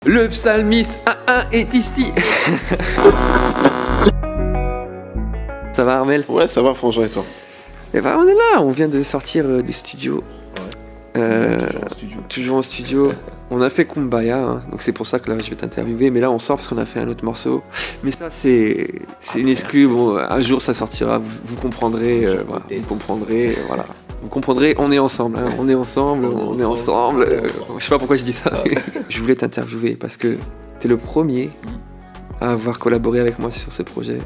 Le psalmiste 1-1 est ici. Ça va Armel? Ouais, ça va Frangin et toi? Eh ben on est là, on vient de sortir du studio. Toujours en studio. On a fait Kumbaya, hein, donc c'est pour ça que là je vais t'interviewer. Mais là on sort parce qu'on a fait un autre morceau. Mais ça c'est une exclue. Bon, un jour ça sortira, vous comprendrez. Voilà, vous comprendrez, voilà. Vous comprendrez, on est ensemble, hein, on est ensemble. Je sais pas pourquoi je dis ça. Je voulais t'interviewer parce que t'es le premier à avoir collaboré avec moi sur ce projet.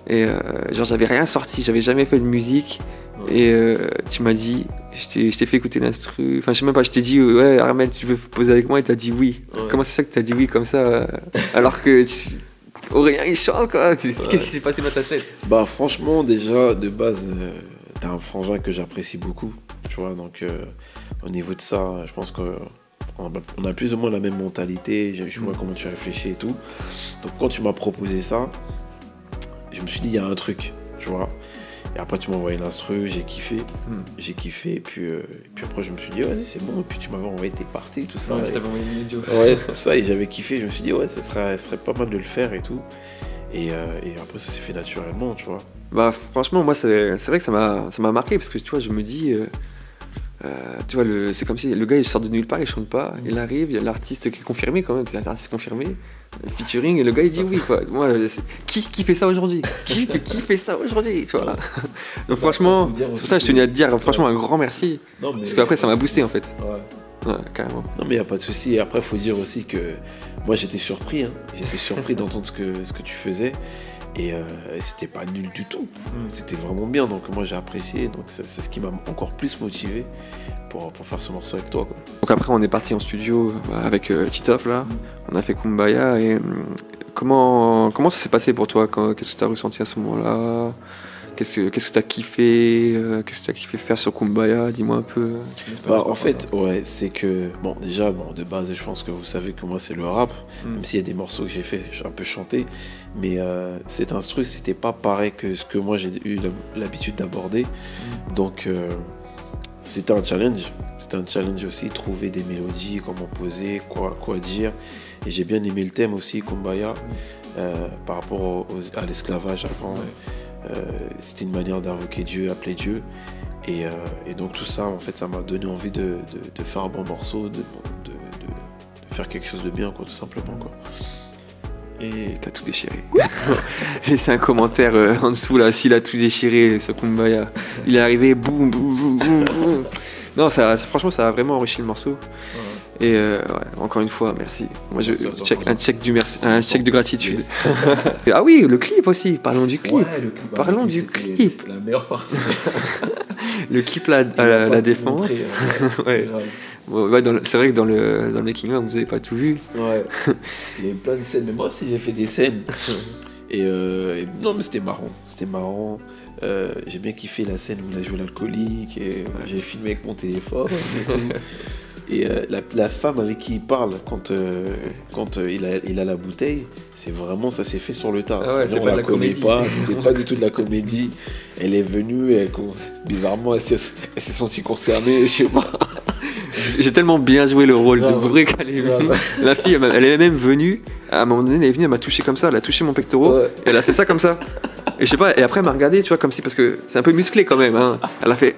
Et genre j'avais rien sorti, j'avais jamais fait de musique. Et tu m'as dit, je t'ai fait écouter l'instru. Enfin je sais même pas, je t'ai dit ouais Armel tu veux poser avec moi et t'as dit oui. Comment c'est ça que t'as dit oui comme ça alors que Aurélien il chante quoi. Qu'est-ce qui s'est passé dans ta tête? Bah franchement déjà de base t'as un frangin que j'apprécie beaucoup, tu vois, donc au niveau de ça je pense qu'on a plus ou moins la même mentalité, je vois comment tu réfléchis et tout. Donc quand tu m'as proposé ça, je me suis dit il y a un truc, tu vois. Et après tu m'as envoyé l'instru, j'ai kiffé, et puis après je me suis dit vas-y c'est bon, et puis tu m'avais envoyé tes parties, tout ça. Ouais, je t'avais envoyé une vidéo. Ouais, tout ça, et j'avais kiffé, je me suis dit ouais, ce serait pas mal de le faire et tout. Et après ça s'est fait naturellement, tu vois. Bah franchement moi c'est vrai que ça m'a marqué parce que tu vois je me dis tu vois c'est comme si le gars il sort de nulle part, il chante pas, il arrive, il y a l'artiste qui est confirmé quand même, c'est l'artiste confirmé, featuring, et le gars il dit oui quoi. Moi qui fait ça aujourd'hui, qui fait ça aujourd'hui, tu vois là. Donc franchement c'est pour ça que je tenais à te dire franchement un grand merci, parce qu'après ça m'a boosté en fait. Ouais, carrément. Non mais y a pas de souci. Et après faut dire aussi que moi j'étais surpris, hein. J'étais surpris d'entendre ce que tu faisais. Et c'était pas nul du tout, c'était vraiment bien, donc moi j'ai apprécié, donc c'est ce qui m'a encore plus motivé pour faire ce morceau avec toi, quoi. Donc après on est parti en studio avec Titoff là, on a fait Kumbaya, et comment ça s'est passé pour toi, qu'est-ce que tu as ressenti à ce moment-là, qu'est-ce que tu as kiffé, faire sur Kumbaya, dis-moi un peu. Bah en fait ouais, c'est que bon déjà de base je pense que vous savez que moi c'est le rap, même s'il y a des morceaux que j'ai fait, j'ai un peu chanté, mais cet instru c'était pas pareil que ce que moi j'ai eu l'habitude d'aborder, donc c'était un challenge aussi, trouver des mélodies, comment poser, quoi dire, et j'ai bien aimé le thème aussi Kumbaya, par rapport à l'esclavage avant. C'était une manière d'invoquer Dieu, appeler Dieu, et donc tout ça en fait ça m'a donné envie de faire un bon morceau, de faire quelque chose de bien quoi, tout simplement quoi. Et t'as tout déchiré. Laissez un commentaire en dessous là s'il a tout déchiré ce Kumbaya. Il est arrivé boum boum boum boum boum. Non franchement ça a vraiment enrichi le morceau. Et ouais, encore une fois, merci. Moi, un chèque de gratitude. Ah oui, le clip aussi. Parlons du clip. Ouais, Parlons du clip. C'est la meilleure partie. Le clip à la défense. Ouais. Ouais, c'est vrai que dans le making of, vous n'avez pas tout vu. Ouais. Il y a eu plein de scènes, mais moi aussi j'ai fait des scènes. Et non, mais c'était marrant. J'ai bien kiffé la scène où on a joué l'alcoolique, et j'ai filmé avec mon téléphone et tout. Et la femme avec qui il parle quand il a la bouteille, c'est vraiment, ça s'est fait sur le tas. Ah ouais, on la connaît pas, c'était pas du tout de la comédie. Elle est venue, bizarrement elle s'est sentie concernée, je sais pas. J'ai tellement bien joué le rôle de vrai qu'elle est venue. La fille, elle est même venue, à un moment donné, elle est venue, elle m'a touché comme ça, elle a touché mon pectoral, et elle a fait ça comme ça. Et je sais pas, et après elle m'a regardé, tu vois, comme si, parce que c'est un peu musclé quand même, hein. Elle a fait.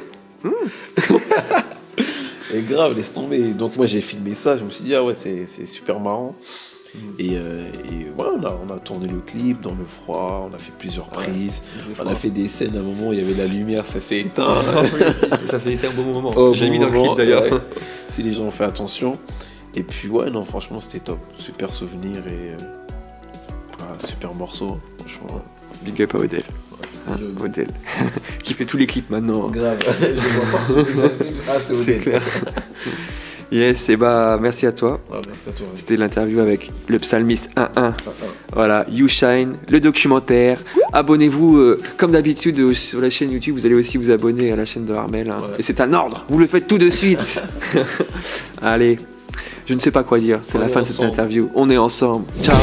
Et grave, laisse tomber. Donc moi j'ai filmé ça, je me suis dit ah ouais c'est super marrant. Et voilà, on a tourné le clip dans le froid, on a fait plusieurs prises, on a fait des scènes à un moment où il y avait la lumière, ça s'est éteint. Ça s'est éteint au bon moment. J'ai mis dans le clip d'ailleurs. Ouais. Si les gens ont fait attention. Et puis ouais non franchement c'était top, super souvenir et super morceau, franchement. Big up à Odell. Odell. Qui fait tous les clips maintenant. Grave. Je vois pas. C'est Odell. Clair. Yes, et bah merci à toi. Merci à toi. C'était l'interview avec le psalmiste 1-1. Voilà, You Shine, le documentaire. Abonnez-vous comme d'habitude sur la chaîne YouTube. Vous allez aussi vous abonner à la chaîne de Armel. Hein. Et c'est un ordre. Vous le faites tout de suite. Allez, je ne sais pas quoi dire. C'est la fin de cette interview. On est ensemble. Ciao.